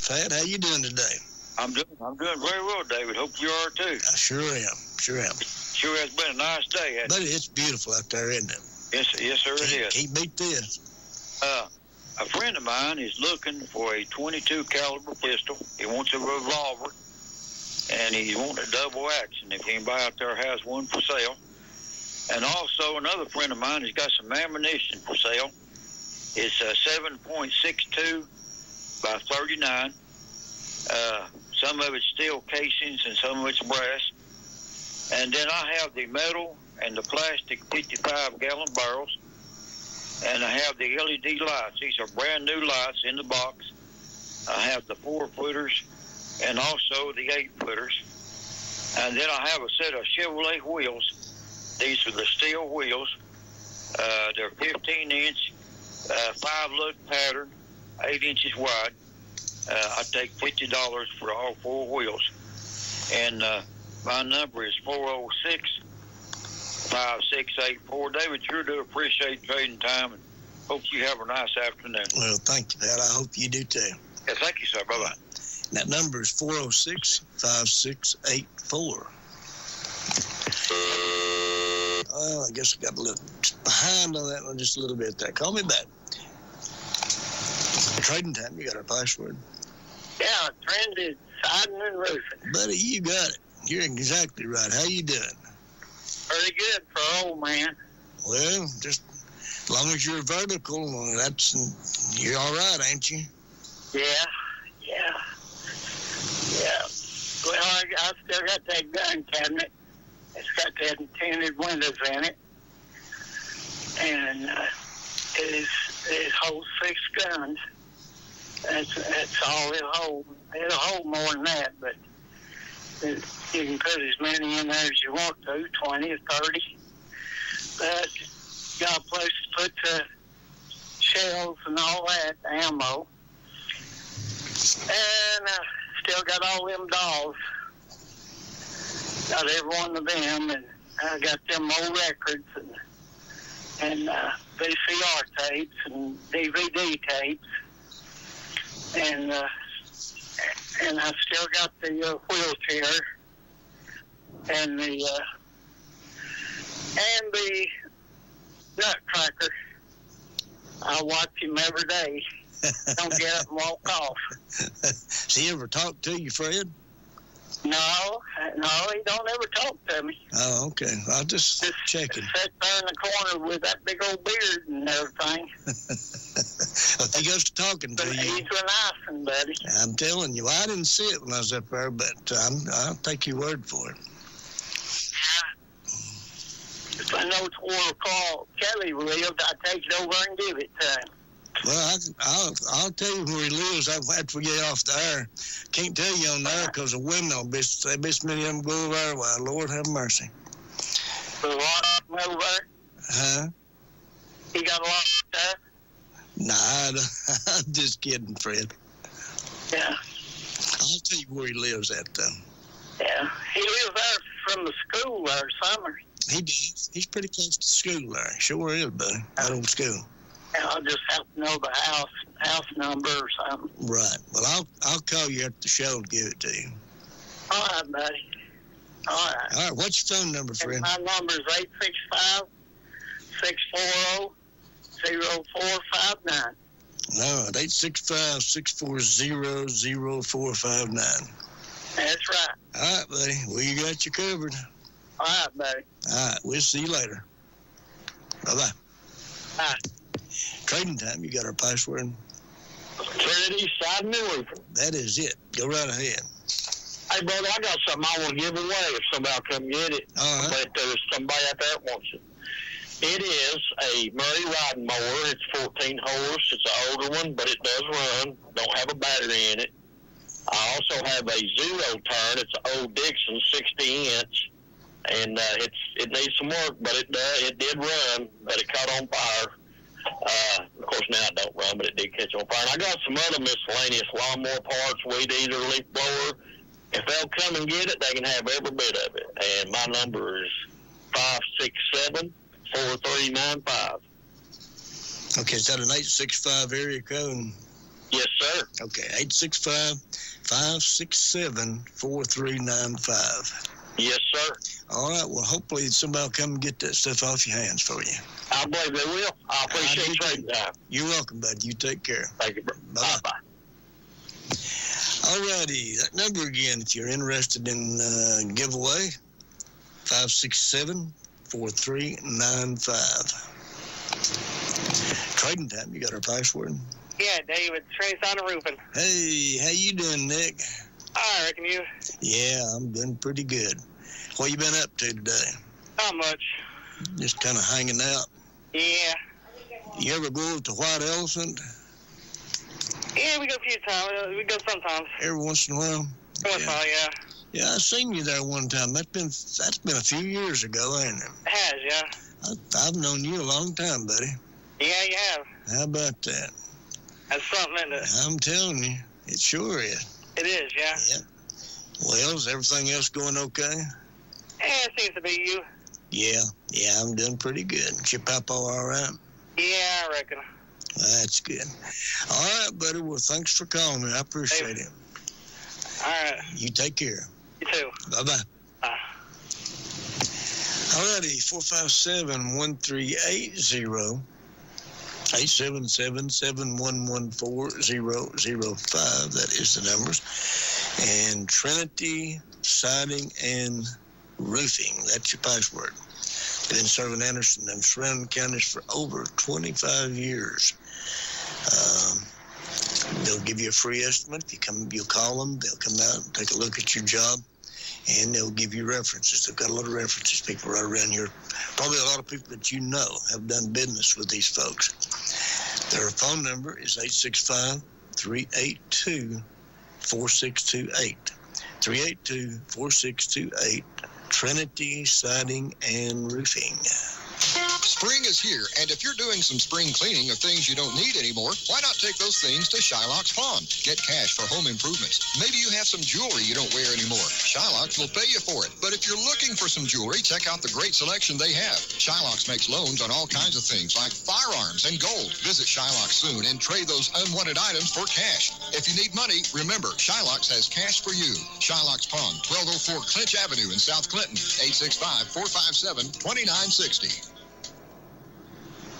Pat. How you doing today? I'm doing very well, David. Hope you are too. I sure am. Sure has been a nice day, hasn't it? But it's beautiful out there, isn't it? Yes, sir, it is. Can't beat this. A friend of mine is looking for a .22 caliber pistol. He wants a revolver, and he's wanting a double action. If anybody out there has one for sale. And also another friend of mine has got some ammunition for sale. It's a 7.62 by 39. Some of it's steel casings and some of it's brass. And then I have the metal and the plastic 55-gallon barrels. And I have the LED lights. These are brand new lights in the box. I have the 4-footers and also the 8-footers. And then I have a set of Chevrolet wheels. These are the steel wheels. They're 15-inch, 5-lug pattern, 8 inches wide. I take $50 for all 4 wheels. And my number is 406-5684. David, sure do appreciate trading time, and hope you have a nice afternoon. Well, thank you, Pat. I hope you do too. Yeah, thank you, sir. Bye-bye. That number is 406-5684. Well, I guess I got a little behind on that one just a little bit there. Call me back. Trading time, you got our password. Yeah, Trended Siding and Roofing. Buddy, you got it. You're exactly right. How you doing? Pretty good for an old man. Well, just as long as you're vertical, you're all right, ain't you? Yeah. Well, I still got that gun cabinet. It's got that tinted windows in it. And it holds 6 guns. That's all it'll hold. It'll hold more than that, but you can put as many in there as you want to, 20 or 30. But got a place to put the shells and all that, ammo. And still got all them dolls. Got every one of them, and I got them old records and VCR tapes and DVD tapes. And I still got the wheelchair and the nutcracker. I watch him every day. Don't get up and walk off. Does he ever talk to you, Fred? No, he don't ever talk to me. Oh, okay. I'll just checking. Sit there in the corner with that big old beard and everything. If he goes to talking to you. He's a nice one, buddy. I'm telling you, I didn't see it when I was up there, but I'll take your word for it. Yeah. If I know where Carl Kelly lived, I'd take it over and give it to him. Well, I'll tell you where he lives after we get off the air. Can't tell you on there because the women will be many of them go over there. Why, Lord have mercy. A lot of them over there? Huh? He got a lot of stuff? Nah, I'm just kidding, Fred. Yeah. I'll tell you where he lives at, though. Yeah. He lives there from the school there, summer. He does. He's pretty close to school there. Sure is, buddy. Out on school. I'll just have to know the house number or something. Right. Well, I'll call you after the show and give it to you. All right, buddy. All right. All right. What's your phone number, friend? My number is 865-640-0459. No, 865-640-0459. That's right. All right, buddy. Well, you got you covered. All right, buddy. All right. We'll see you later. Bye-bye. Bye. Trading time, you got our password. Trinity Siding and Roofing. That is it. Go right ahead. Hey, brother, I got something I want to give away if somebody will come get it. All right. But there's somebody out there that wants it. It is a Murray riding mower. It's 14 horse. It's an older one, but it does run. Don't have a battery in it. I also have a zero turn. It's an old Dixon 60-inch. And it needs some work, but it did run, but it caught on fire. Of course, now it don't run, but it did catch on fire. And I got some other miscellaneous lawnmower parts, weed eater, leaf blower. If they'll come and get it, they can have every bit of it. And my number is 567-4395. Okay, is that an 865 area code? Yes, sir. Okay, 865-567-4395. Yes, sir. All right, well, hopefully somebody will come and get that stuff off your hands for you. I believe they will. I appreciate trading time. You're welcome, bud. You take care. Thank you, bro. Bye-bye. All righty, that number again, if you're interested in giveaway, 567-4395. Trading time, you got our password? Yeah, David, Trace on the roofing. Hey, how you doing, Nick? I reckon you. Yeah, I'm doing pretty good. What you been up to today? Not much. Just kind of hanging out. Yeah. You ever go to White Elephant? Yeah, we go a few times. We go sometimes. Every once in a while? Once in a while, yeah. Yeah, I seen you there one time. That's been a few years ago, ain't it? It has, yeah. I've known you a long time, buddy. Yeah, you have. How about that? That's something, isn't it? I'm telling you, it sure is. It is, yeah. Yeah. Well, is everything else going okay? Yeah, it seems to be you. Yeah, I'm doing pretty good. Is your papa all right? Yeah, I reckon. That's good. All right, buddy. Well, thanks for calling me. I appreciate it. All right. You take care. You too. Bye-bye. Bye. All righty, 457-1380. 877-711-4005. That is the numbers. And Trinity Siding and Roofing. That's your password. Been serving Anderson and surrounding counties for over 25 years. They'll give you a free estimate. If you come, you'll call them. They'll come out and take a look at your job, and they'll give you references. They've got a lot of references. People right around here, probably a lot of people that you know have done business with these folks. Their phone number is 865-382-4628. 382-4628. Trinity Siding and Roofing. Spring is here, and if you're doing some spring cleaning of things you don't need anymore, why not take those things to Shylock's Pawn? Get cash for home improvements. Maybe you have some jewelry you don't wear anymore. Shylock's will pay you for it. But if you're looking for some jewelry, check out the great selection they have. Shylock's makes loans on all kinds of things like firearms and gold. Visit Shylock's soon and trade those unwanted items for cash. If you need money, remember, Shylock's has cash for you. Shylock's Pawn, 1204 Clinch Avenue in South Clinton, 865-457-2960.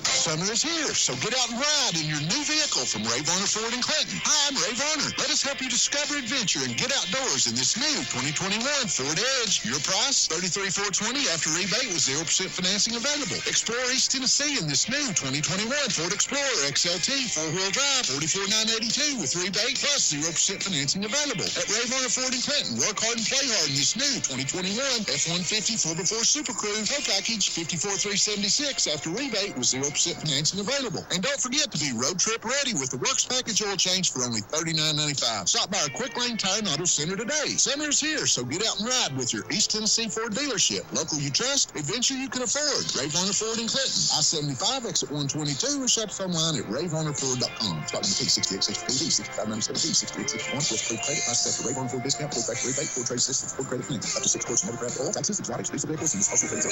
Summer is here, so get out and ride in your new vehicle from Ray Varner Ford in Clinton. Hi, I'm Ray Varner. Let us help you discover adventure and get outdoors in this new 2021 Ford Edge. Your price, $33,420 after rebate with 0% financing available. Explore East Tennessee in this new 2021 Ford Explorer XLT 4-wheel drive, $44,982 with rebate plus 0% financing available. At Ray Varner Ford in Clinton, work hard and play hard in this new 2021 F-150 4x4 Super Crew tow package, $54,376 after rebate with 0% financing available. And don't forget to be road trip ready with the Works Package oil change for only $39.95. Stop by our Quick Lane Tire and Auto Center today. Summer's here, so get out and ride with your East Tennessee Ford dealership. Local you trust, adventure you can afford. Ray Varner Ford in Clinton. I-75, exit 122, or shop us online at rayvarnerford.com. Starting with T6860PD, 6597D, 6861, plus free credit, by sector. Ray Varner Ford discount, Ford factory rebate, Ford trade systems, Ford credit financing. Up to 6 quarts of motorcraft oil, taxes, exotics, diesel vehicles, and this also things.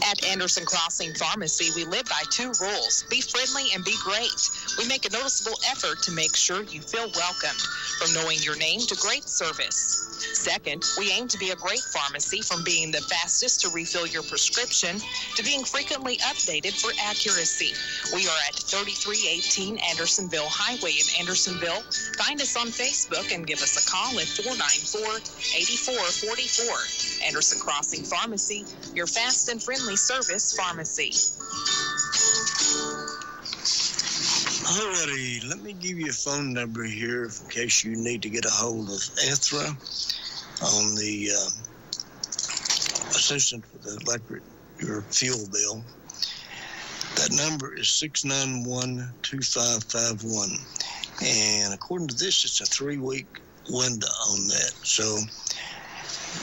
At Anderson Crossing Pharmacy, we live by 2 rules. Be friendly and be great. We make a noticeable effort to make sure you feel welcomed, from knowing your name to great service. Second, we aim to be a great pharmacy, from being the fastest to refill your prescription to being frequently updated for accuracy. We are at 3318 Andersonville Highway in Andersonville. Find us on Facebook and give us a call at 494-8444. Anderson Crossing Pharmacy, your fast and friendly service pharmacy. Alrighty, let me give you a phone number here in case you need to get a hold of Ethra on the assistant for the electric, your fuel bill. That number is 691-2551. And according to this, it's a 3-week window on that. So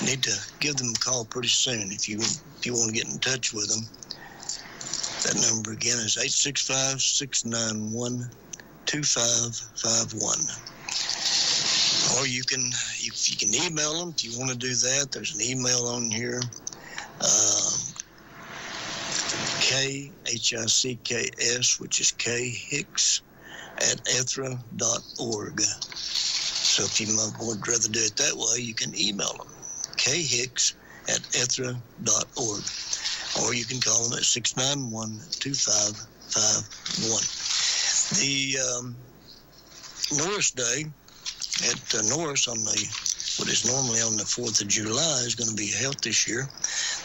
you need to give them a call pretty soon if you want to get in touch with them. That number again is 865-691-2551. Or you can email them if you want to do that. There's an email on here. KHICKS, which is khicks at ethra.org. So if you would rather do it that way, you can email them, khicks at ethra.org. Or you can call them at 691-2551. The Norris Day at Norris on what is normally on the 4th of July is going to be held this year.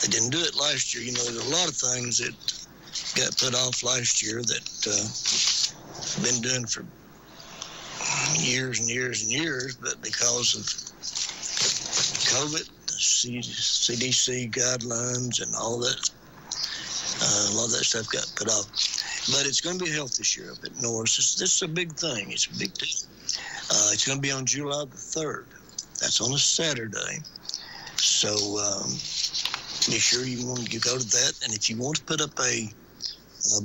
They didn't do it last year. You know, there's a lot of things that got put off last year that been doing for years and years and years, but because of COVID, the CDC guidelines and all that, a lot of that stuff got put off. But it's going to be held this year up at Norris. This is a big thing. It's a big deal. It's going to be on July the 3rd. That's on a Saturday. So be sure you go to that. And if you want to put up a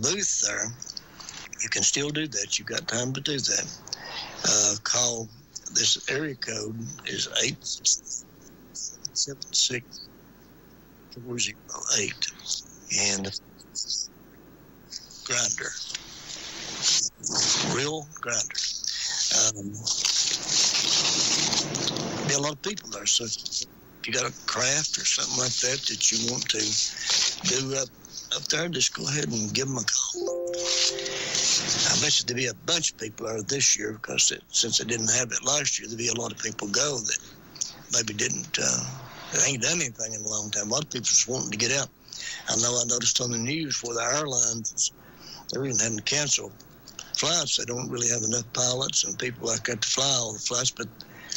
booth there, you can still do that. You've got time to do that. Call this area code is 876-408. And grinder. Real grinder. Be a lot of people there. So if you got a craft or something like that you want to do up there, just go ahead and give them a call. I bet you there'll be a bunch of people there this year because since they didn't have it last year, there'll be a lot of people go that maybe didn't, ain't done anything in a long time. A lot of people just wanting to get out. I know I noticed on the news where the airlines, they're even having to cancel flights. They don't really have enough pilots and people like that to fly all the flights, but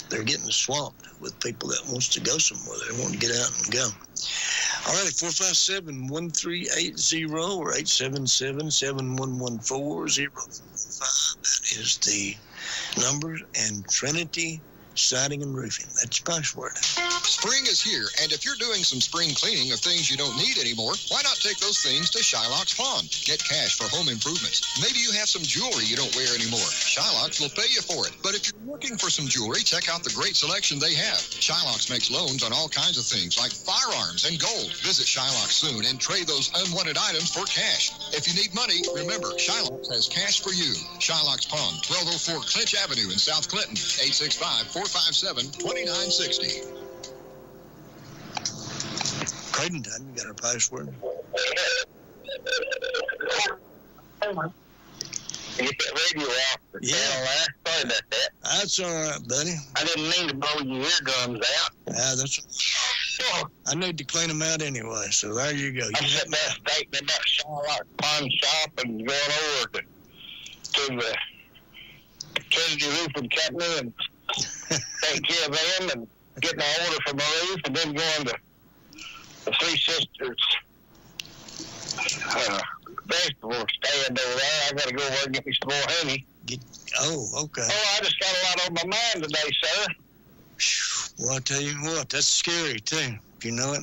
they're getting swamped with people that wants to go somewhere. They want to get out and go. All right, 457-1380 or 877-711-4045. That is the number. And Trinity Siding and Roofing. That's your password. Spring is here, and if you're doing some spring cleaning of things you don't need anymore, why not take those things to Shylock's Pawn? Get cash for home improvements. Maybe you have some jewelry you don't wear anymore. Shylock's will pay you for it. But if you're looking for some jewelry, check out the great selection they have. Shylock's makes loans on all kinds of things like firearms and gold. Visit Shylock's soon and trade those unwanted items for cash. If you need money, remember, Shylock's has cash for you. Shylock's Pawn, 1204 Clinch Avenue in South Clinton, 865-457-2960. Trading time, you got our password. Get that radio off. Yeah. Sorry about that. That's all right, buddy. I didn't mean to blow your eardrums out. I need to clean them out anyway, so there you go. I'm sitting there stating about Shylock Pawn Shop and going over to the Trinity Roofing Company and take care of them and getting an order for my roof and then going to the Three Sisters vegetable stand over there. I got to go over and get me some more honey. Okay. Oh, I just got a lot on my mind today, sir. Well, I tell you what, that's scary, too, if you know it.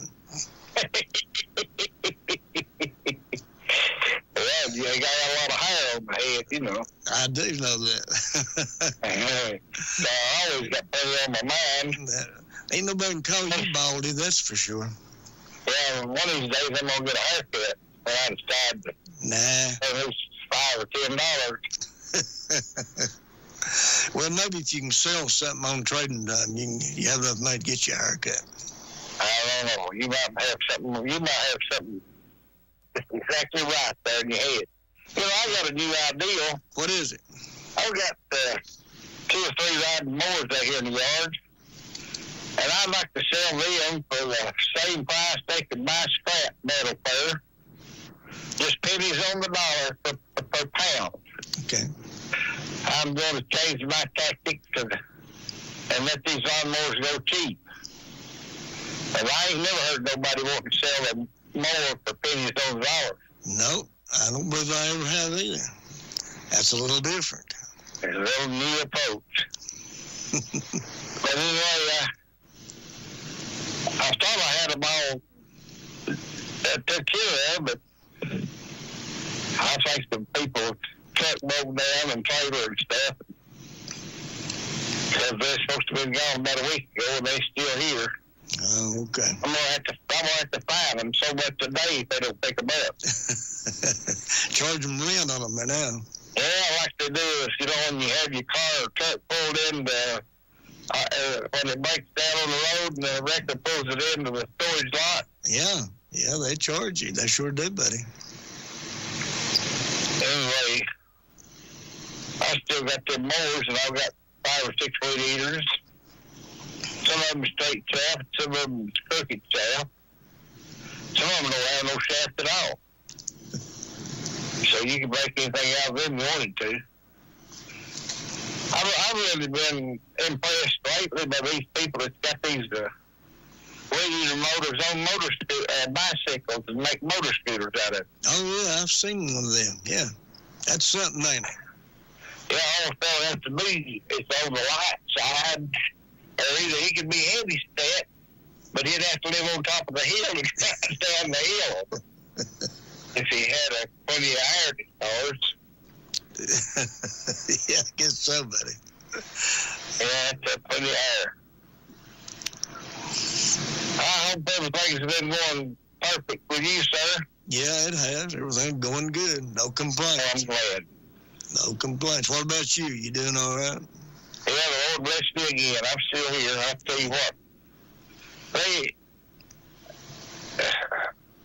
Well, you got a lot of hair on my head, you know. I do know that. So I always got plenty on my mind. Ain't nobody can call you baldy, that's for sure. Yeah, one of these days I'm going to get a haircut when I decide to at least $5 or $10. Well, maybe if you can sell something on trading time, you have enough money to get you a haircut. I don't know. You might have something exactly right there in your head. You know, I got a new idea. What is it? I've got 2 or 3 riding mowers out here in the yard, and I'd like to sell them for the same price they could buy scrap metal for. Just pennies on the dollar per pound. Okay. I'm going to change my tactics and let these lawnmowers go cheap. And I ain't never heard nobody want to sell a mower for pennies on the dollar. No, I don't believe I ever have either. That's a little different. It's a little new approach. But anyway, I thought I had them all took care of, but I think the people truck broke down and trailer and stuff. Because they're supposed to have been gone about a week ago and they're still here. Oh, okay. I'm gonna have to fine them so much today if they don't pick them up. Charge them rent on them now. Yeah, like they do is, when you have your car or truck pulled in when it breaks down on the road and the wrecker pulls it into the storage lot. Yeah, they charge you. They sure do, buddy. Anyway, I still got them mowers, and I've got 5 or 6 weed eaters. Some of them straight shaft, some of them crooked shaft. Some of them don't have no shaft at all. So you can break anything out of them you wanted to. I've really been impressed lately by these people that's got these weed eater motors on bicycles and make motor scooters out of it. Oh, yeah, I've seen one of them. Yeah, that's something, ain't it? Yeah, all the fella has to be is on the light side, or either he could be heavy set, but he'd have to live on top of the hill and drive down the hill if he had plenty of air to stars. Yeah, I guess so, buddy. Yeah, that's plenty of air. I hope everything's been going perfect with you, sir. Yeah, it has. Everything's going good. No complaints. I'm glad. No complaints. What about you? You doing all right? Yeah, the Lord bless me again. I'm still here. I'll tell you what.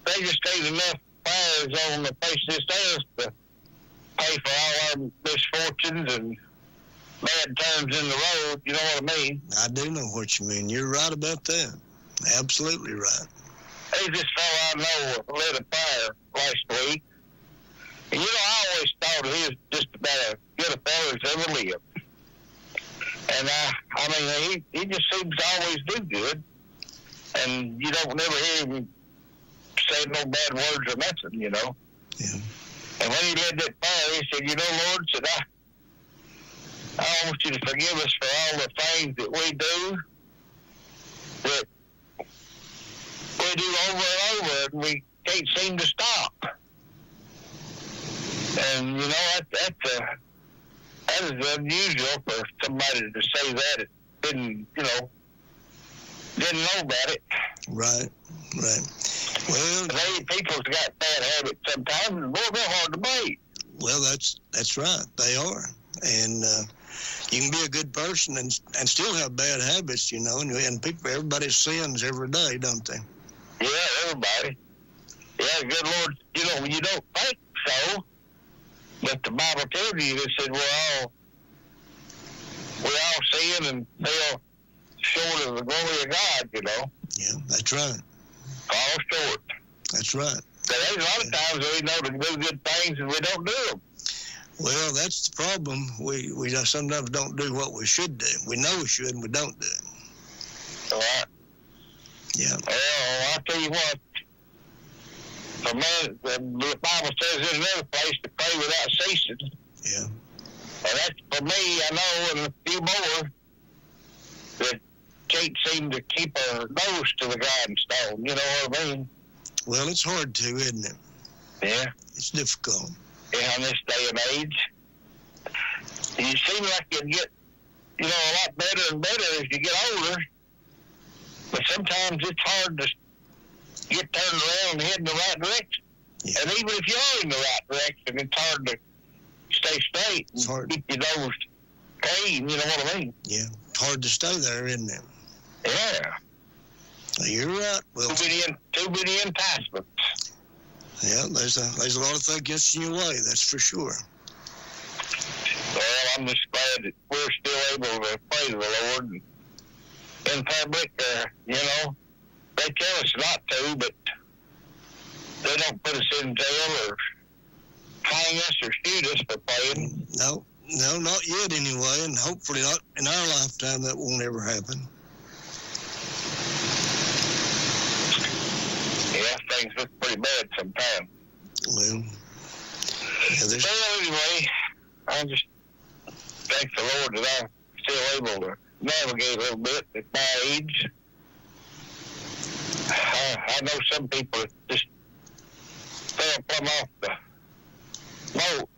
They just ain't enough fires on the face of this earth to pay for all our misfortunes and bad turns in the road. You know what I mean? I do know what you mean. You're right about that. Absolutely right. There's this fellow I know lit a fire last week. And I always thought he was just about as good a fellow as ever lived. And he just seems to always do good. And you don't never hear him say no bad words or nothing, Yeah. And when he lit that fire, he said, Lord, I want you to forgive us for all the things that we do that we do over and over, and we can't seem to stop. And, that is unusual for somebody to say that. It didn't know about it. Right. Well, people's got bad habits sometimes, and boy, they're hard to break. Well, that's right. They are. And you can be a good person and still have bad habits, and everybody sins every day, don't they? Yeah, everybody. Yeah, good Lord, you don't think so, but the Bible tells you that said we all sin and fell short of the glory of God, Yeah, that's right. Fall short. That's right. But there's a lot of times we know to do good things and we don't do them. Well, that's the problem. We sometimes don't do what we should do. We know we should and we don't do it. All right. Yeah. Well, I'll tell you what. The Bible says in another place to pray without ceasing. Yeah. And that's for me, I know, and a few more that can't seem to keep our nose to the grindstone. You know what I mean? Well, it's hard to, isn't it? Yeah. It's difficult. Yeah, in this day and age. You seem like you get, a lot better and better as you get older. But sometimes it's hard to get turned around and head in the right direction. Yeah. And even if you are in the right direction, it's hard to stay straight and keep your nose clean, you know what I mean? Yeah, it's hard to stay there, isn't it? Yeah. You're right. Well, too many enticements. Yeah, there's a lot of things against your way, that's for sure. Well, I'm just glad that we're still able to praise the Lord. In public, they tell us not to, but they don't put us in jail or hang us or shoot us for praying. No, not yet anyway, and hopefully not in our lifetime. That won't ever happen. Yeah, things look pretty bad sometimes. Well, anyway, I just thank the Lord that I'm still able to navigate a little bit at my age. I know some people that just fell plumb off the boat.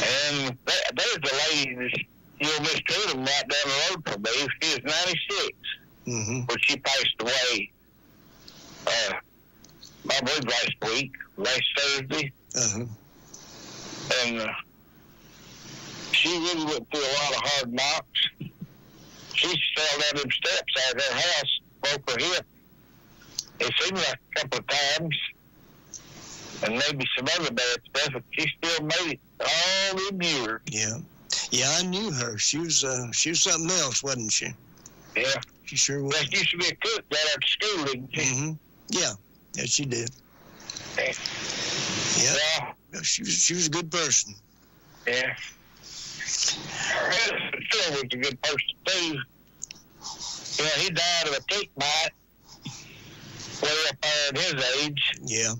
And there's a lady that you'll mistreat them right down the road from me. She was 96. But she passed away, I believe last Thursday. And she really went through a lot of hard knocks. She fell down them steps out of her house, broke her hip. It seemed like a couple of times, and maybe some other bad stuff, but she still made it all them years. Yeah, I knew her. She was something else, wasn't she? Yeah. She sure was. She used to be a cook right after school, didn't she? Yeah, she did. Yeah. She was a good person. Yeah. Her husband still was a good person, too. He died of a tick bite way up there at his age. Yeah.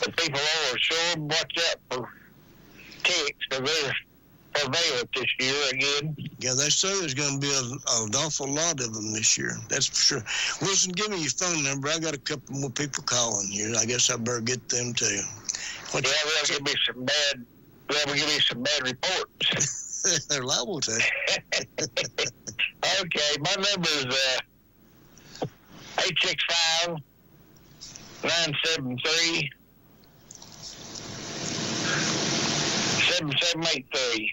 The people over sure watch out for ticks, because they're prevalent this year again. Yeah, they say there's going to be an awful lot of them this year. That's for sure. Wilson, give me your phone number. I got a couple more people calling here. I guess I better get them too. They'll give me some bad reports. They're liable to. Okay, my number is 865-973-7783.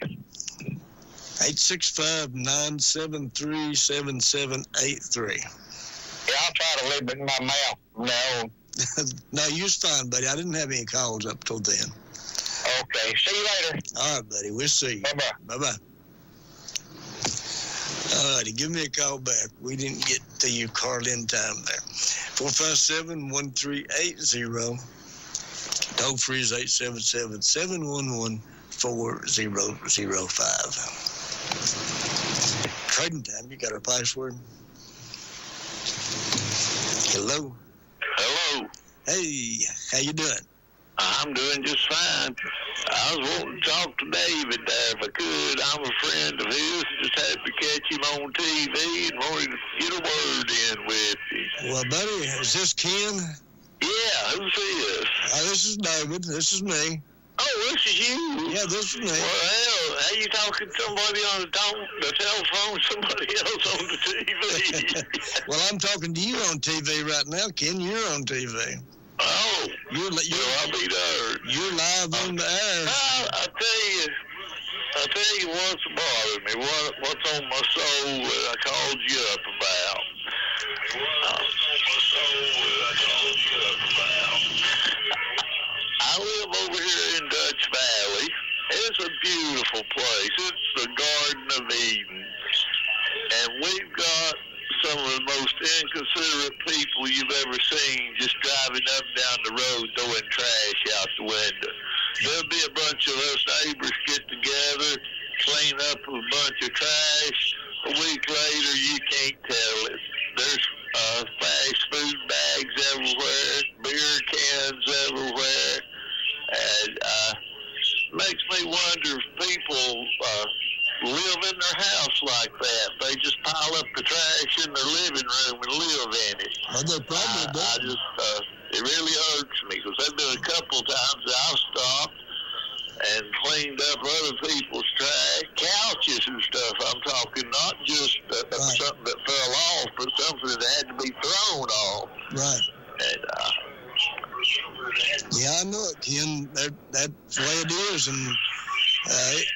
865-973-7783. Yeah, I'll try to leave it in my mouth from now on. No, you was fine, buddy. I didn't have any calls up till then. Okay, see you later. All right, buddy. We'll see you. Bye-bye. Bye-bye. All righty, give me a call back. We didn't get to you, Carl, in time there. 457-1380. Toll free is 877-711-4005. Trading time, you got our password? Hello? Hello. Hey, how you doing? I'm doing just fine. I was wanting to talk to David there if I could. I'm a friend of his. Just had to catch him on TV and wanted to get a word in with him. Well, buddy, is this Ken? Yeah, who's this? This is David. This is me. Oh, this is you? Yeah, this is me. Well, hell, how you talking to somebody on the telephone, somebody else on the TV? Well, I'm talking to you on TV right now, Ken. You're on TV. Oh, I'll be there. You're live on the air. I'll tell you what's bothering me, what's on my soul that I called you up about. I live over here in Dutch Valley. It's a beautiful place. It's the Garden of Eden. And we've got some of the most inconsiderate people you've ever seen just driving up down the road throwing trash out the window. There'll be a bunch of us neighbors get together, clean up a bunch of trash. A week later, you can't tell it. There's fast food bags everywhere, beer cans everywhere, and makes me wonder if people live in their house like that. They just pile up the trash in their living room and live in it. Well, they probably do. It really hurts me because there's been a couple of times that I've stopped and cleaned up other people's trash, couches and stuff. I'm talking not just something that fell off, but something that had to be thrown off. Right. And yeah, I know it, Ken. That's the way it is, and it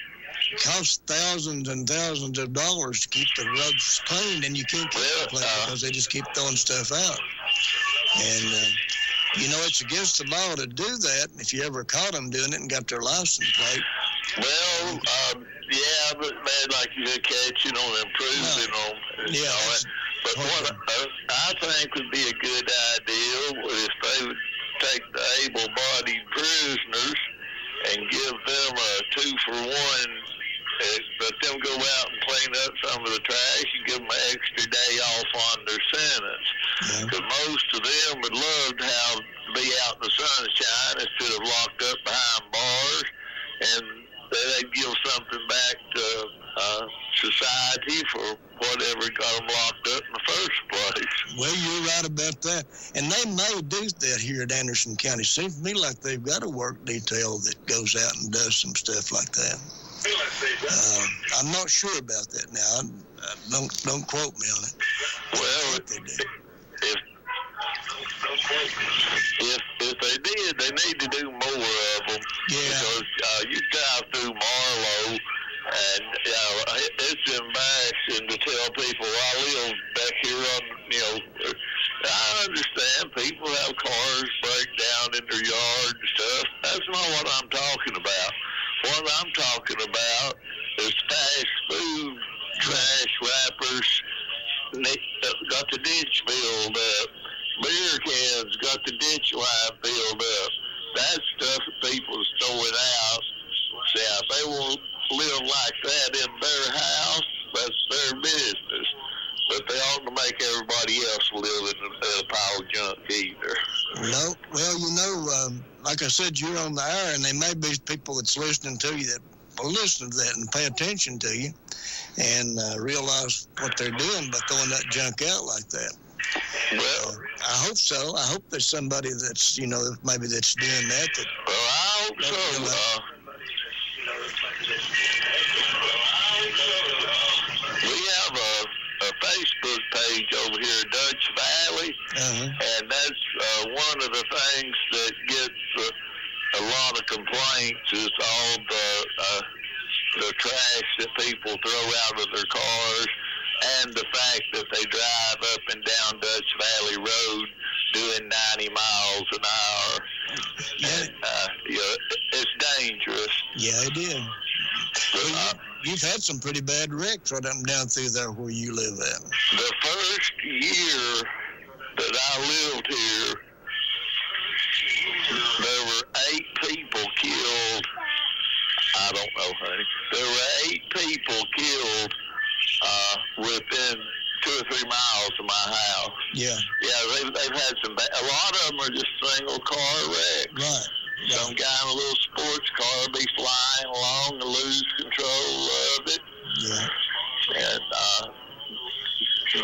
costs thousands and thousands of dollars to keep the roads clean, and you can't keep them clean because they just keep throwing stuff out. And it's against the law to do that. If you ever caught them doing it and got their license plate. Well, yeah, but man, like you said, catching them, improving them, and all that. But what I think would be a good idea if they would take the able-bodied prisoners and give them a 2-for-1. Let them go out and clean up some of the trash and give them an extra day off on their sentence. Because most of them would love to be out in the sunshine instead of locked up behind bars, and they'd give something back to society for whatever got them locked up in the first place. Well, you're right about that. And they may do that here at Anderson County. Seems to me like they've got a work detail that goes out and does some stuff like that. I'm not sure about that now. Don't quote me on it. Well, They do. If they did, they need to do more of them. Yeah. Because you drive through Marlow, and it's embarrassing to tell people I live back here on, I understand people have cars break down in their yard and stuff. That's not what I'm talking about. What I'm talking about is fast food trash wrappers got the ditch filled up. Beer cans got the ditch line filled up. That stuff that people's throwing out. See, if they won't live like that in their house, that's their business. But they ought to make everybody else live in a pile of junk either. No, well, like I said, you're on the air, and there may be people that's listening to you that will listen to that and pay attention to you and realize what they're doing by throwing that junk out like that. Well, I hope so. I hope there's somebody that's, maybe that's doing that. Well, I hope so. We have a Facebook page over here in Dutch Valley, and that's one of the things that gets a lot of complaints is all the trash that people throw out of their cars, and the fact that they drive up and down Dutch Valley Road doing 90 miles an hour. And, it's dangerous. Yeah, it is. Well, you've had some pretty bad wrecks right up and down through there where you live at. The first year that I lived here, there were 8 people killed. I don't know, honey. There were 8 people killed within 2 or 3 miles of my house. Yeah. Yeah, they've had some bad. A lot of them are just single car wrecks. Right. Some guy in a little sports car will be flying along and lose control of it. Yeah. And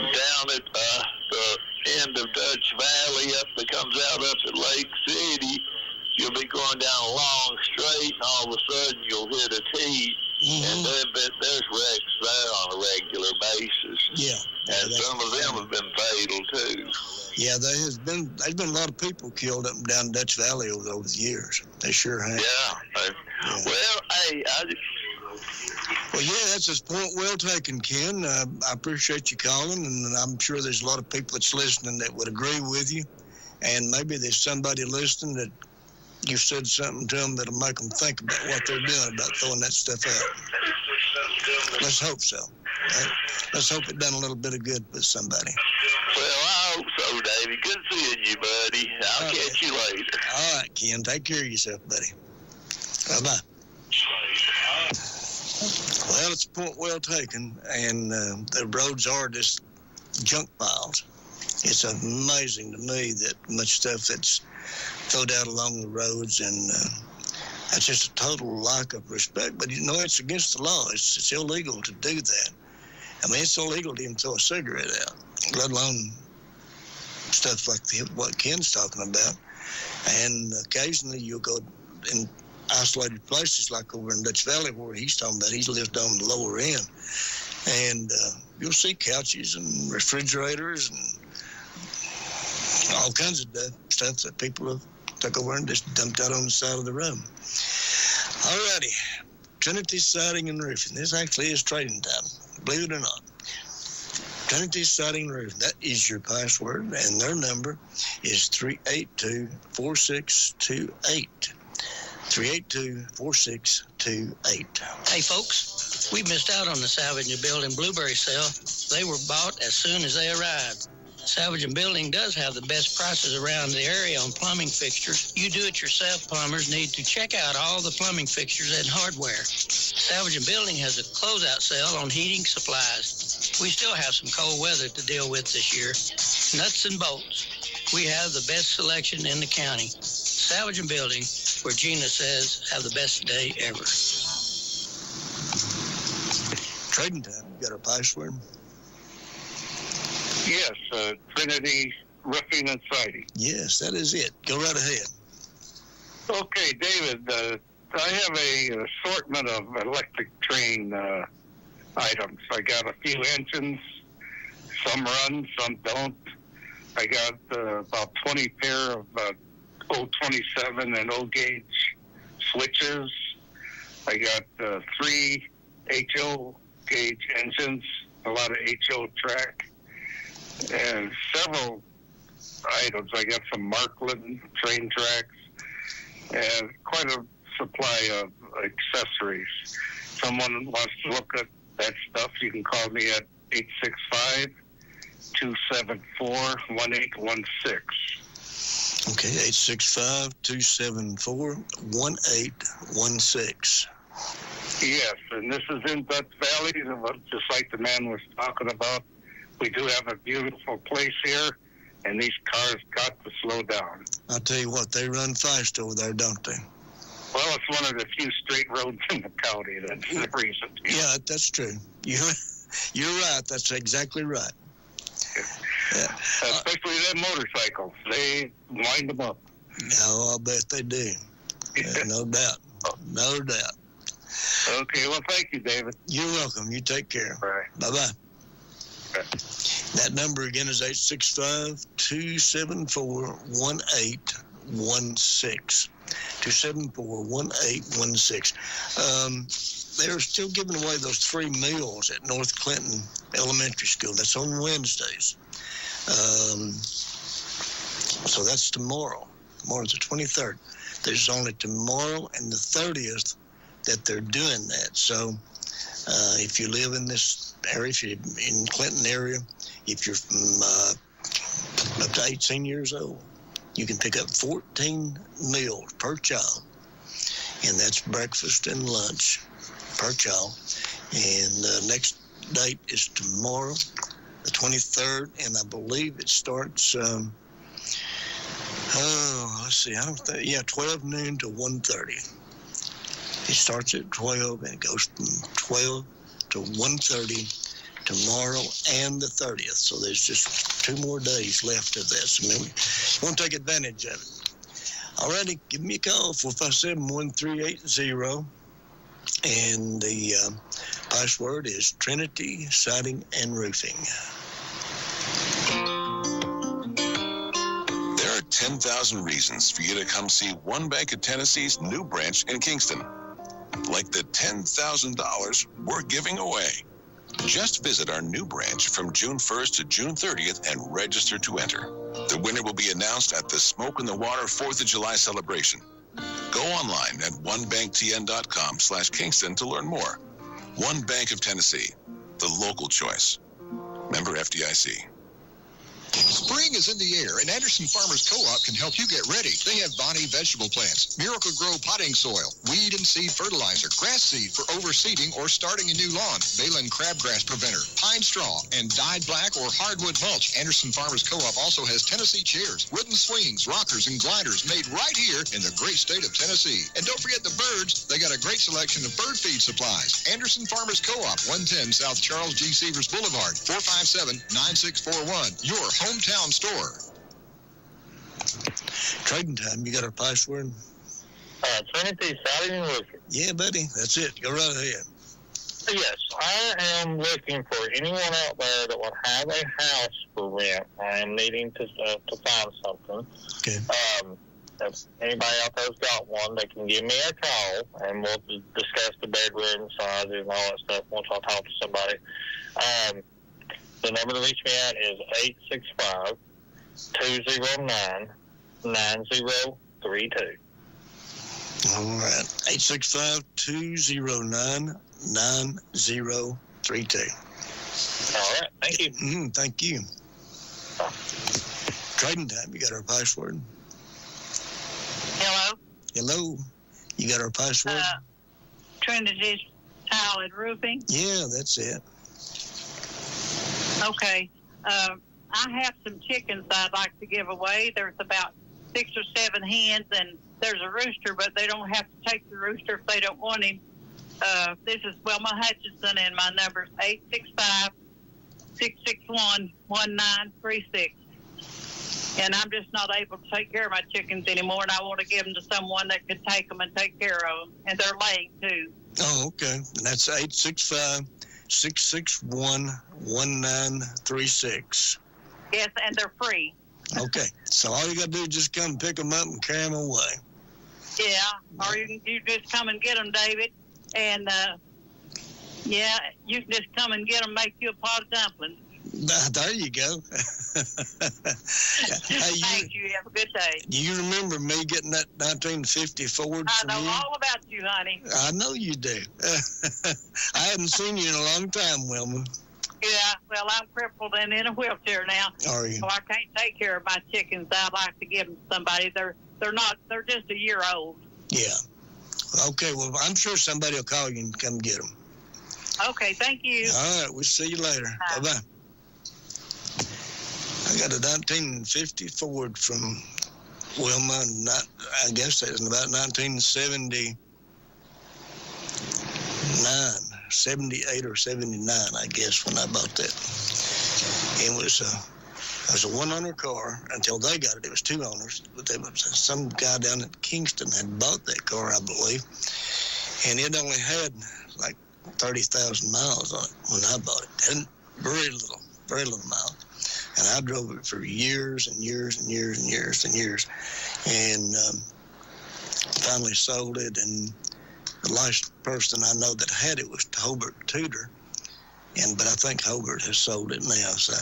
down at the end of Dutch Valley, that comes out up at Lake City, you'll be going down a long straight, and all of a sudden you'll hit a T, and there's wrecks there on a regular basis. Yeah. And some of them have been fatal too. Yeah, there's been a lot of people killed up and down Dutch Valley over the years. They sure have. Yeah. Well, hey, Well, yeah, that's a point well taken, Ken. I appreciate you calling, and I'm sure there's a lot of people that's listening that would agree with you. And maybe there's somebody listening that you've said something to them that'll make them think about what they're doing about throwing that stuff out. Let's hope so. Right? Let's hope it done a little bit of good with somebody. Well, I hope so, Davey. Good seeing you, buddy. I'll catch you later. All right, Ken. Take care of yourself, buddy. Bye-bye. Well, it's a point well taken, and the roads are just junk piles. It's amazing to me that much stuff that's thrown out along the roads, and that's just a total lack of respect. But, it's against the law. It's illegal to do that. I mean, it's illegal to even throw a cigarette out, let alone stuff like what Ken's talking about. And occasionally you'll go in isolated places like over in Dutch Valley where he's talking about. He's lived on the lower end. And you'll see couches and refrigerators and all kinds of stuff that people have took over and just dumped out on the side of the road. All righty. Trinity Siding and Roofing. This actually is trading time, believe it or not. Trinity Siding and Roofing. That is your password, and their number is 382-4628. 382-4628. Hey, folks, we missed out on the Salvage and Building Blueberry sale. They were bought as soon as they arrived. Salvage and Building does have the best prices around the area on plumbing fixtures. You do-it-yourself plumbers need to check out all the plumbing fixtures and hardware. Salvage and Building has a closeout sale on heating supplies. We still have some cold weather to deal with this year. Nuts and bolts. We have the best selection in the county. Salvage and Building, where Gina says, have the best day ever. Trading time. You got our password? Yes, Trinity Roofing and Siding. Yes, that is it. Go right ahead. Okay, David, I have a assortment of electric train items. I got a few engines. Some run, some don't. I got about 20 pair of 027 and O-gauge switches. I got 3 HO gauge engines, a lot of HO track, and several items. I got some Markland train tracks and quite a supply of accessories. Someone wants to look at that stuff, you can call me at 865-274-1816. Okay, 865-274-1816. Yes, and this is in Dutch Valley, just like the man was talking about. We do have a beautiful place here, and these cars got to slow down. I'll tell you what, they run fast over there, don't they? Well, it's one of the few straight roads in the county. That's the reason. Yeah, that's true. You're right. That's exactly right. Yeah. Especially them motorcycles. They wind them up. No, I'll bet they do. No doubt. No doubt. Okay, well, thank you, David. You're welcome. You take care. Bye. Bye-bye. That number again is 865-274-1816. 274-1816. They're still giving away those free meals at North Clinton Elementary School. That's on Wednesdays. So that's tomorrow. Tomorrow's the 23rd. There's only tomorrow and the 30th that they're doing that. So if you live in this area, if you're in Clinton area, if you're from up to 18 years old, you can pick up 14 meals per child, and that's breakfast and lunch per child. And the next date is tomorrow, the 23rd, and I believe it starts, let's see, 12 noon to 1:30. It starts at 12, and it goes from 12 to 1:30 tomorrow and the 30th. So there's just 2 more days left of this. I mean, we want to take advantage of it. Alrighty, give me a call, 457-1380. And the password is Trinity Siding and Roofing. There are 10,000 reasons for you to come see One Bank of Tennessee's new branch in Kingston. Like the $10,000 we're giving away. Just visit our new branch from June 1st to June 30th and register to enter. The winner will be announced at the Smoke in the Water 4th of July celebration. Go online at onebanktn.com/Kingston to learn more. One Bank of Tennessee, the local choice. Member FDIC. Spring is in the air, and Anderson Farmers Co-op can help you get ready. They have Bonnie vegetable plants, Miracle Grow potting soil, weed and seed fertilizer, grass seed for overseeding or starting a new lawn, Balin crabgrass preventer, pine straw, and dyed black or hardwood mulch. Anderson Farmers Co-op also has Tennessee chairs, wooden swings, rockers, and gliders made right here in the great state of Tennessee. And don't forget the birds. They got a great selection of bird feed supplies. Anderson Farmers Co-op, 110 South Charles G. Severs Boulevard, 457-9641. Your hometown store. Trading time, you got our password? Trinity Siding and Roofing. Yeah, buddy, that's it. Go right ahead. Yes, I am looking for anyone out there that would have a house for rent. I am needing to find something. Okay. If anybody out there's got one, they can give me a call, and we'll discuss the bedroom sizes and all that stuff once I talk to somebody. The number to reach me at is 865-209-9032. All right. 865-209-9032. All right. Thank you. Thank you. Trading time. You got our password? Hello? Hello. You got our password? Trinity Tile and Roofing. Yeah, that's it. Okay. I have some chickens I'd like to give away. There's about 6 or 7 hens, and there's a rooster, but they don't have to take the rooster if they don't want him. This is Wilma Hutchinson, and my number is 865-661-1936. And I'm just not able to take care of my chickens anymore, and I want to give them to someone that could take them and take care of them. And they're laying, too. Oh, okay. And that's 661-1936. Yes, and they're free. Okay, so all you got to do is just come pick them up and carry them away. Yeah, or you just come and get them, David. And, yeah, you can just come and get them, make you a pot of dumplings. There you go. Thank you. Have a good day. You remember me getting that 1950 Ford I from know you? all about you, honey. I know you do. I hadn't seen you in a long time, Wilma. Yeah, well, I'm crippled and in a wheelchair now. Are you? So I can't take care of my chickens. I'd like to give them to somebody. They're just a year old. Yeah. Okay, well, I'm sure somebody will call you and come get them. Okay, thank you. All right, we'll see you later. Bye-bye. I got a 1950 Ford from Wilma, I guess that was about 1979, 78 or 79, I guess, when I bought that. It was a one-owner car. Until they got it, it was two owners. But there was some guy down at Kingston had bought that car, I believe, and it only had like 30,000 miles on it when I bought it. And very little miles. And I drove it for years and years and years and years and years. And finally sold it. And the last person I know that had it was Hobart Tudor. But I think Hobart has sold it now. So,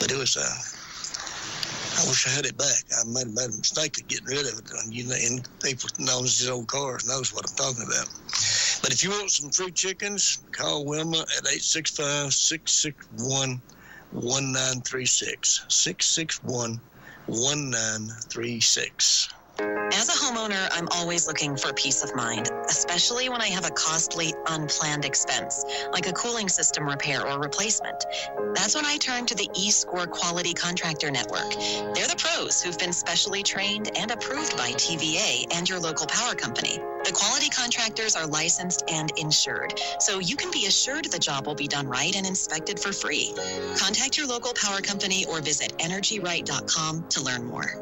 but it was, I wish I had it back. I made a mistake of getting rid of it. And people who know these old cars knows what I'm talking about. But if you want some free chickens, call Wilma at 865-661-1936. 661-1936. As a homeowner, I'm always looking for peace of mind, especially when I have a costly, unplanned expense, like a cooling system repair or replacement. That's when I turn to the eScore Quality Contractor Network. They're the pros who've been specially trained and approved by TVA and your local power company. The quality contractors are licensed and insured, so you can be assured the job will be done right and inspected for free. Contact your local power company or visit energyright.com to learn more.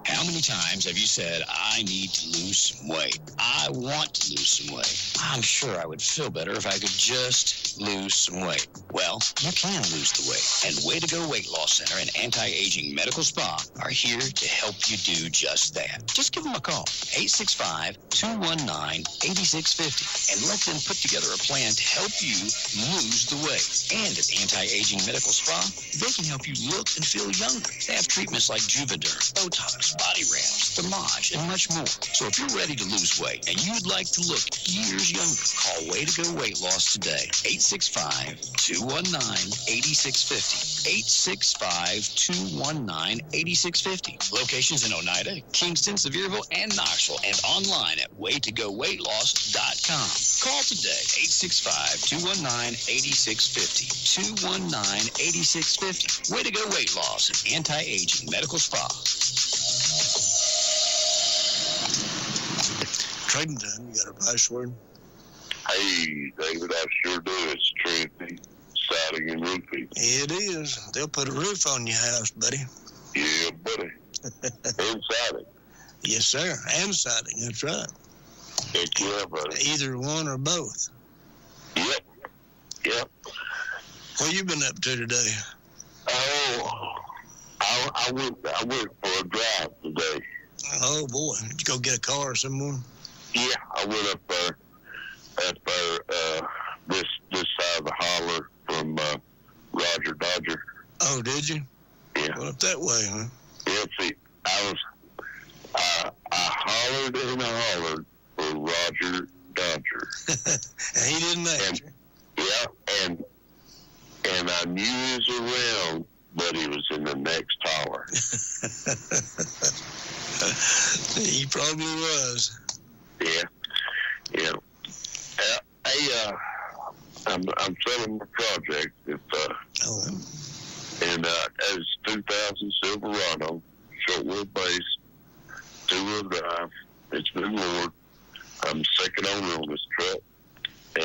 How many times have you said, I need to lose some weight? I want to lose some weight. I'm sure I would feel better if I could just lose some weight. Well, you can lose the weight. And Way to Go Weight Loss Center and Anti-Aging Medical Spa are here to help you do just that. Just give them a call, 865-219-8650, and let them put together a plan to help you lose the weight. And at Anti-Aging Medical Spa, they can help you look and feel younger. They have treatments like Juvederm, Botox, body wraps, Thermage, and much more. So if you're ready to lose weight and you'd like to look years younger, call Way to Go Weight Loss today. 865-219-8650. 865-219-8650. Locations in Oneida, Kingston, Sevierville, and Knoxville, and online at waytogoweightloss.com. Call today, 865-219-8650. 219-8650. Way to Go Weight Loss and Anti-Aging Medical Spa. Trading time, you got a password? Hey, David, I sure do. It's Trinity Siding and Roofing. It is. They'll put a roof on your house, buddy. Yeah, buddy. And siding. Yes, sir. And siding. That's right. Heck yeah, buddy. Either one or both. Yep. What you been up to today? Oh, I went for a drive today. Oh, boy. Did you go get a car somewhere? Yeah, I went up there this side of the holler from Roger Dodger. Oh, did you? Yeah. Went up that way, huh? Yeah, see, I hollered and hollered for Roger Dodger. And he didn't answer. Yeah, and I knew he was around, but he was in the next holler. He probably was. Yeah. I'm selling my project. As 2000 Silverado, short wheelbase, two-wheel drive. It's been lowered. I'm the second owner on this truck,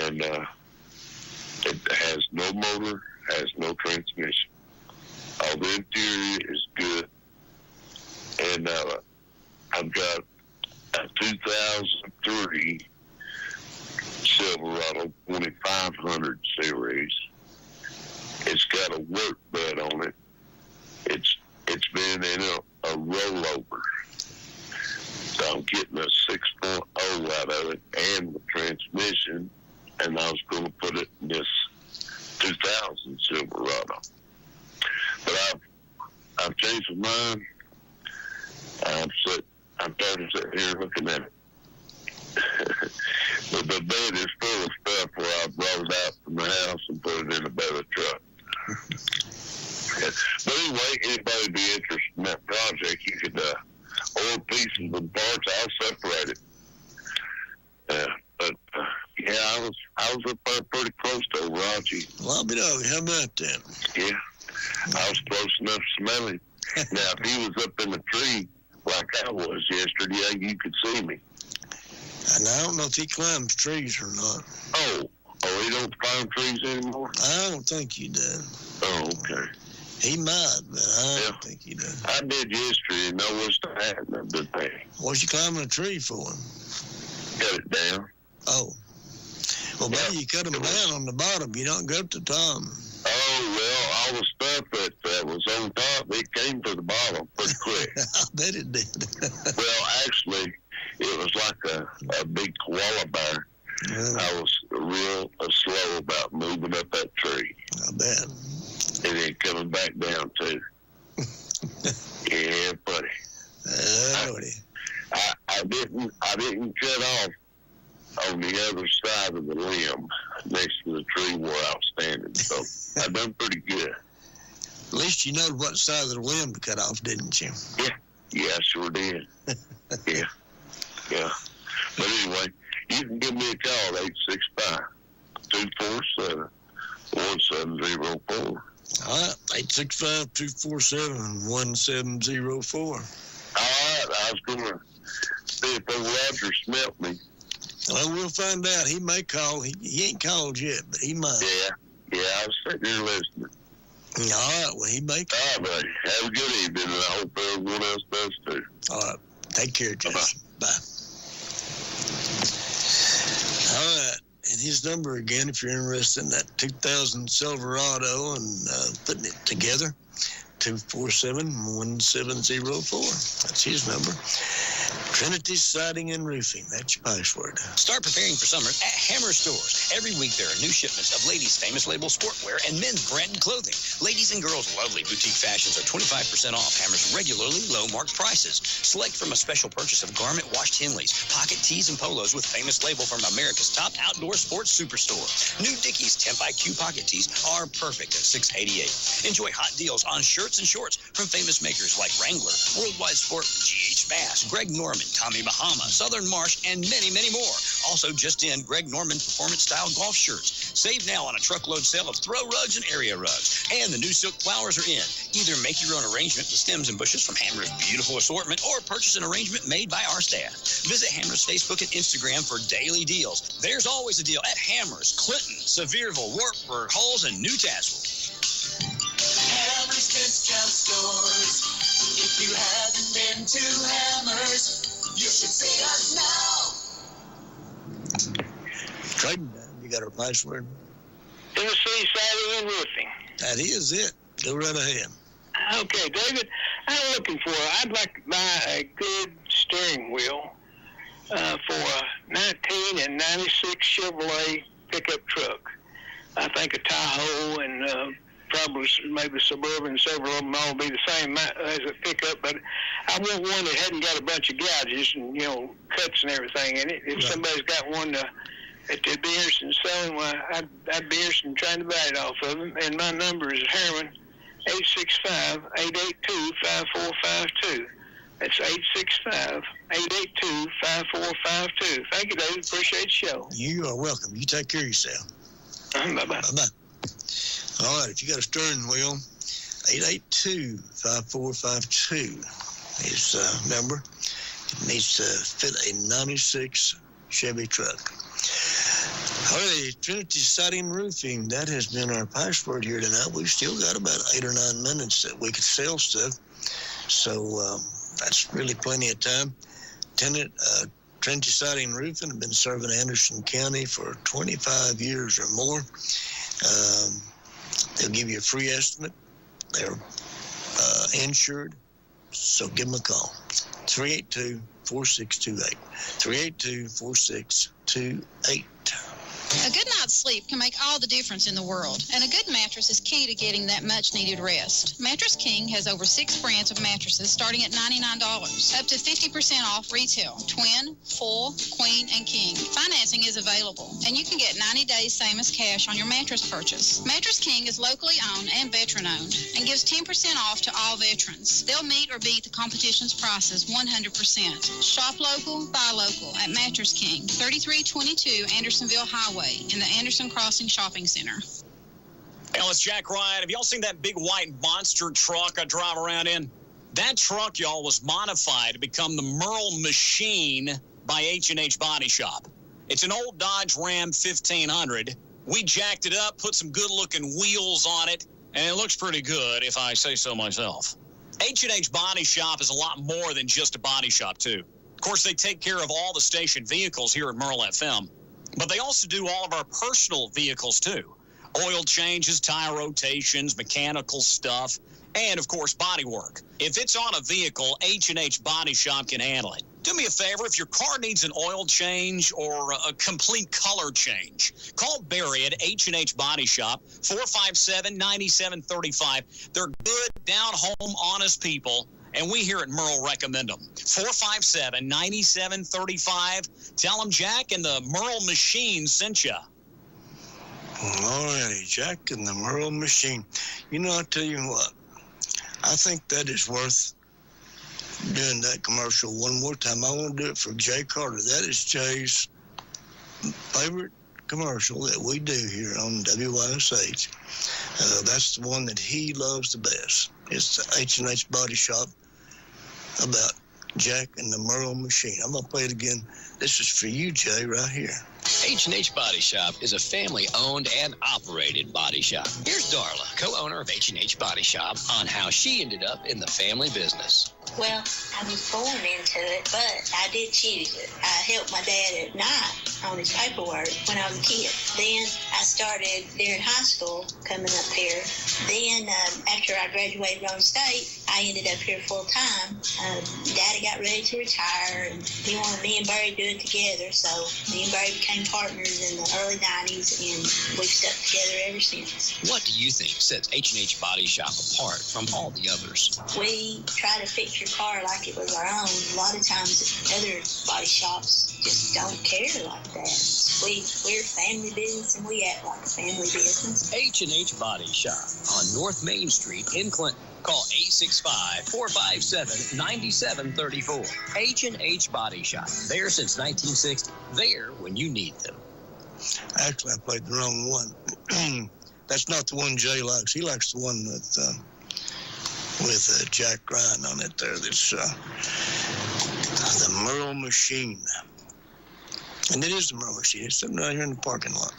and it has no motor, has no transmission. All the interior is good, and I've got a 2003 Silverado 2500 and I was going to put it in this 2000 Silverado. But I've changed my mind. I'm starting to sit here looking at it. But the bed is full of stuff where I brought it out from the house and put it in a better truck. But anyway, anybody be interested in that project, you could order pieces and parts. I'll separate it. But I was up there pretty close to Raji. Well, how about that? Yeah, I was close enough to smell him. Now, if he was up in the tree like I was yesterday, you could see me. And I don't know if he climbs trees or not. Oh, he don't climb trees anymore? I don't think he does. Oh, okay. He might, but I don't think he does. I did yesterday, and I wish I hadn't. I've been paying. What's you climbing a tree for? Cut it down. Oh. Well, maybe you cut them down on the bottom. You don't go up the top. Oh, well, all the stuff that was on top, it came to the bottom pretty quick. I bet it did. Well, actually, it was like a big koala bear. Yeah. I was real slow about moving up that tree. I bet. And then coming back down, too. Yeah, buddy. I didn't cut off on the other side of the limb next to the tree where I was standing. So I done pretty good. At least you know what side of the limb to cut off, didn't you? Yeah, I sure did. Yeah. But anyway, you can give me a call at 865-247-1704. All right, 865-247-1704. All right, I was going to see if Roger smelt me. Well, we'll find out. He may call. He ain't called yet, but he might. Yeah, I was sitting here listening. All right, well, he may call. All right, buddy. Have a good evening, and I hope everyone else does, too. All right. Take care, Jason. Bye. All right. And his number again, if you're interested in that 2000 Silverado and putting it together, 247-1704. That's his number. Trinity Siding and Roofing. That's your password. Start preparing for summer at Hammer Stores. Every week there are new shipments of ladies' famous label sportwear and men's branded clothing. Ladies and girls' lovely boutique fashions are 25% off Hammer's regularly low marked prices. Select from a special purchase of garment washed Henleys, pocket tees, and polos with famous label from America's top outdoor sports superstore. New Dickies Temp IQ pocket tees are perfect at $6.88. Enjoy hot deals on shirts and shorts from famous makers like Wrangler, Worldwide Sport, GH Bass, Greg Norman, Tommy Bahama, Southern Marsh, and many, many more. Also just in, Greg Norman performance-style golf shirts. Save now on a truckload sale of throw rugs and area rugs. And the new silk flowers are in. Either make your own arrangement with stems and bushes from Hammer's beautiful assortment or purchase an arrangement made by our staff. Visit Hammer's Facebook and Instagram for daily deals. There's always a deal at Hammer's, Clinton, Sevierville, Wartburg, Halls, and Newcastle. Hammer's Discount Stores. If you haven't been to Hammer's, you should see us now. Trading time. You got our password? Tennessee Siding and Roofing. That is it. Go right ahead. Okay, David, I'd like to buy a good steering wheel for a 1996 Chevrolet pickup truck. I think a Tahoe and probably maybe Suburban, several of them all be the same as a pickup, but I want one that hadn't got a bunch of gouges and, cuts and everything in it. If somebody's got one that they'd be interested in selling, well, I'd be interested in trying to buy it off of them. And my number is Harriman, 865-882-5452. That's 865-882-5452. Thank you, David. Appreciate the show. You are welcome. You take care of yourself. Bye-bye. Bye-bye. All right, if you got a steering wheel, 882-5452 is number. It needs to fit a 96 Chevy truck. All right, Trinity Siding and Roofing, that has been our password here tonight. We've still got about 8 or 9 minutes that we could sell stuff. So that's really plenty of time. Trinity Siding and Roofing have been serving Anderson County for 25 years or more. They'll give you a free estimate. They're insured, so give them a call. 382-4628. 382-4628. A good night's sleep can make all the difference in the world, and a good mattress is key to getting that much-needed rest. Mattress King has over 6 brands of mattresses starting at $99, up to 50% off retail, twin, full, queen, and king. Financing is available, and you can get 90 days same as cash on your mattress purchase. Mattress King is locally owned and veteran-owned and gives 10% off to all veterans. They'll meet or beat the competition's prices 100%. Shop local, buy local at Mattress King, 3322 Andersonville Highway in the Anderson Crossing Shopping Center. Hey, it's Jack Ryan. Have y'all seen that big white monster truck I drive around in? That truck, y'all, was modified to become the Merle Machine by H&H Body Shop. It's an old Dodge Ram 1500. We jacked it up, put some good-looking wheels on it, and it looks pretty good, if I say so myself. H&H Body Shop is a lot more than just a body shop, too. Of course, they take care of all the station vehicles here at Merle FM. But they also do all of our personal vehicles, too. Oil changes, tire rotations, mechanical stuff, and, of course, body work. If it's on a vehicle, H&H Body Shop can handle it. Do me a favor, if your car needs an oil change or a complete color change, call Barry at H&H Body Shop, 457-9735. They're good, down-home, honest people, and we here at Merle recommend them. 457-9735. Tell them Jack and the Merle Machine sent you. All righty, Jack and the Merle Machine. You know, I'll tell you what. I think that is worth doing that commercial one more time. I want to do it for Jay Carter. That is Jay's favorite commercial that we do here on WYSH. That's the one that he loves the best. It's the H&H Body Shop about Jack and the Merle Machine. I'm going to play it again. This is for you, Jay, right here. H&H Body Shop is a family-owned and operated body shop. Here's Darla, co-owner of H&H Body Shop, on how she ended up in the family business. Well, I was born into it, but I did choose it. I helped my dad at night on his paperwork when I was a kid. Then I started there in high school, coming up here. Then after I graduated on state, I ended up here full time. Daddy got ready to retire, and he wanted me and Barry to do it together. So me and Barry became partners in the early 90s, and we've stuck together ever since. What do you think sets H&H Body Shop apart from all the others? We try to fix your car like it was our own. A lot of times other body shops just don't care like that. We're family business, and we act like a family business. H&H Body Shop on North Main Street in Clinton. Call 865-457-9734. H&H Body Shop. There since 1960. There when you need them. Actually, I played the wrong one. That's not the one Jay likes. He likes the one with Jack Ryan on it there. That's the Merle Machine. And it is the Merle Machine. It's sitting right here in the parking lot.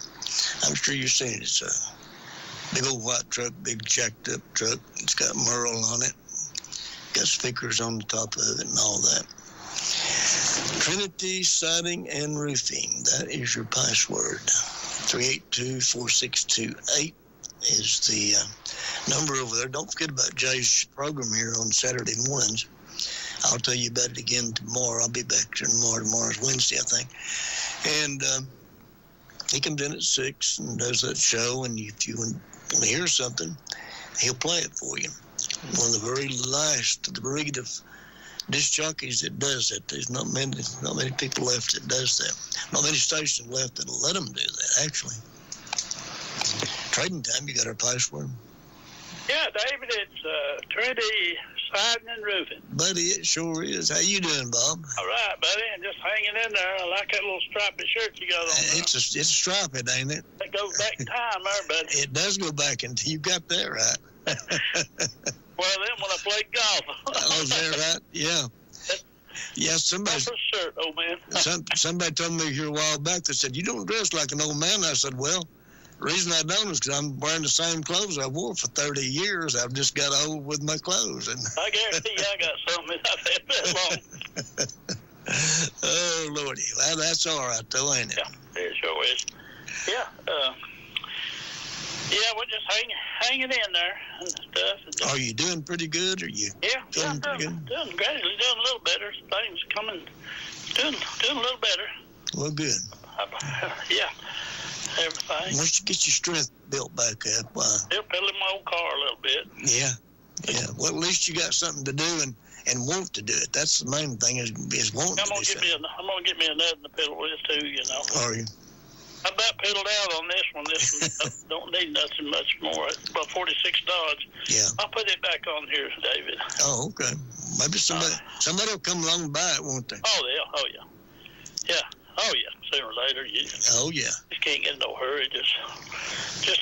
I'm sure you've seen it. It's a big old white truck, big jacked up truck. It's got Merle on it. Got speakers on the top of it and all that. Trinity Siding and Roofing. That is your password. 382-4628 is the number over there. Don't forget about Jay's program here on Saturday mornings. I'll tell you about it again tomorrow. I'll be back here tomorrow. Tomorrow's Wednesday, I think. And he comes in at 6 and does that show. And if you want to hear something, he'll play it for you. One of the very last, the breed of disc jockeys that does that. There's not many people left that does that. Not many stations left that'll let them do that, actually. Trading Time, you got our password? Yeah, David, it's Trinity Siding and Roofing. Buddy, it sure is. How you doing, Bob? All right, buddy, and just hanging in there. I like that little stripy shirt you got on there. It's striped, ain't it? It goes back in time there, buddy. It does go back in. You got that right. Well, then when I played golf. Oh, is that right? Yeah. Yeah, somebody. That's a shirt, old man. Somebody told me here a while back. They said, "You don't dress like an old man." I said, "Well, the reason I don't is because I'm wearing the same clothes I wore for 30 years. I've just got old with my clothes." And I guarantee you I got something I've had that long. Oh, Lordy. Well, that's all right, though, ain't it? Yeah, it sure is. Yeah. Yeah, we're just hanging in there and stuff. Are you doing pretty good? Are you doing pretty good? Doing gradually, doing a little better. Things coming, doing a little better. Well, good. Yeah. everything. Once you get your strength built back up, Still pedaling my old car a little bit. Yeah. Well, at least you got something to do and want to do it. That's the main thing is wanting to do something. I'm gonna get me another to pedal with too. You know. Are you? I about pedaled out on this one. This one don't need nothing much more. It's about 46 Dodge. Yeah. I'll put it back on here, David. Oh, okay. Maybe somebody will come along and buy it, won't they? Oh yeah. Yeah. Oh yeah. Sooner or later, you just can't get in no hurry. Just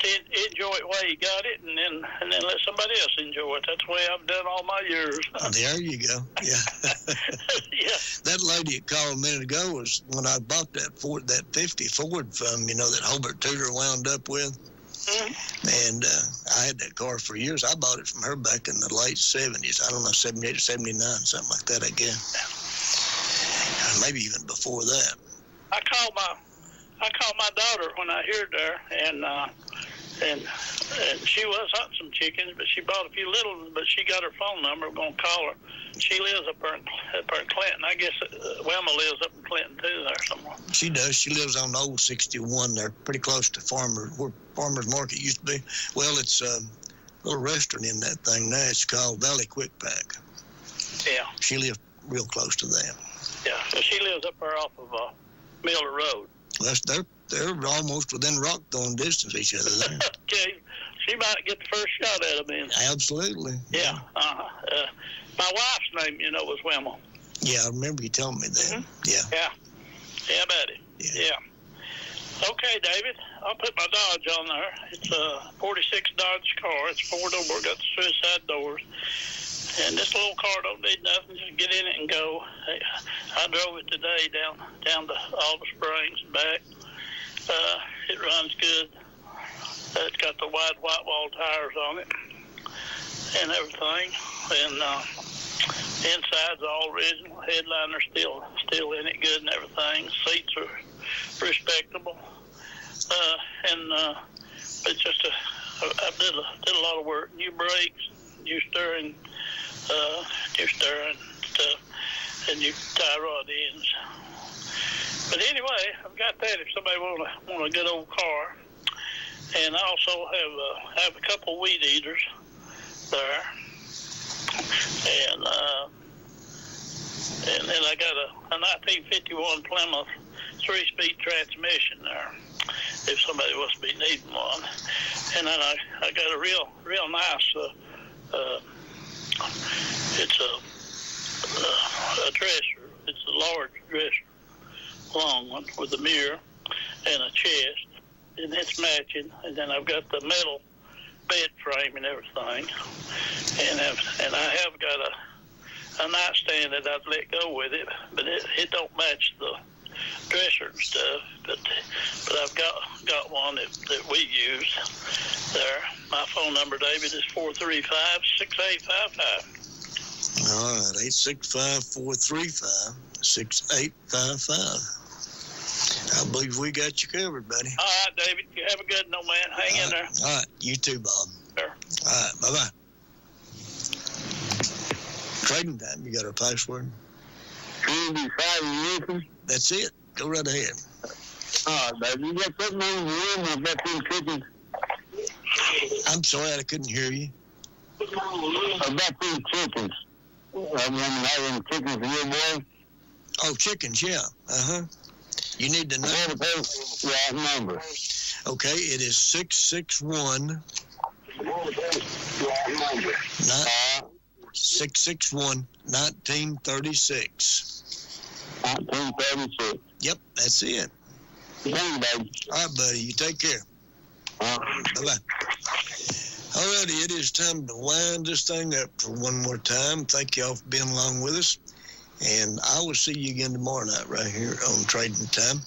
enjoy it while you got it, and then let somebody else enjoy it. That's the way I've done all my years. There you go. Yeah. Yeah. That lady that called a minute ago was when I bought that 50 Ford from, that Hobart Tudor wound up with. Mm-hmm. And I had that car for years. I bought it from her back in the late 70s. I don't know, 78 or 79, something like that, I guess. Maybe even before that. I called my daughter when I heard her, and she was hunting some chickens, but she bought a few little ones. But she got her phone number. We're gonna call her. She lives up there in Clinton. I guess Wilma lives up in Clinton too, there somewhere. She does. She lives on the old 61 there, pretty close to where Farmers Market used to be. Well, it's a little restaurant in that thing now. It's called Valley Quick Pack. Yeah. She lives real close to that. Yeah. So she lives up there off of Miller Road. Well, they're almost within rock throwing distance of each other there. Okay. She might get the first shot at them. Absolutely. Yeah. My wife's name, was Wilma. Yeah, I remember you telling me that. Mm-hmm. Yeah. Yeah, buddy. Yeah. Okay, David. I'll put my Dodge on there. It's a 46 Dodge car. It's 4-door. Got the suicide doors. And this little car don't need nothing. Just get in it and go. I drove it today down to Alva Springs and back. It runs good. It's got the wide white wall tires on it and everything. And inside's all original. Headliner's still in it good and everything. Seats are respectable. It's just I did a lot of work. New brakes, new steering stuff, and new tie rod ends. But anyway, I've got that if somebody want a good old car. And I also have a couple weed eaters there. And then I got a 1951 Plymouth 3-speed transmission there, if somebody wants to be needing one. And then I got a real nice, it's a dresser. It's a large dresser, long one with a mirror and a chest, and it's matching. And then I've got the metal bed frame and everything, and I have got a nightstand that I've let go with it, but it don't match the dresser and stuff. But I've got one that we use there. My phone number, David, is 435-6855. All right, 865-435-6855. I believe we got you covered, buddy. All right, David. You have a good one, man. Hang in there. All right. You too, Bob. Sure. All right. Bye-bye. Trading time. You got our password? That's it. Go right ahead. All right, baby. You got something on the room about them chickens? I'm sorry, I couldn't hear you. About them chickens. Having chickens for your boy? Oh, chickens, yeah. Uh-huh. You need to know. Yeah, number. Okay, it is 661. 661 1936. 1936. Yep, that's it. Thank you, baby. All right, buddy. You take care. Bye-bye. All righty, it is time to wind this thing up for one more time. Thank y'all for being along with us. And I will see you again tomorrow night right here on Trading Time.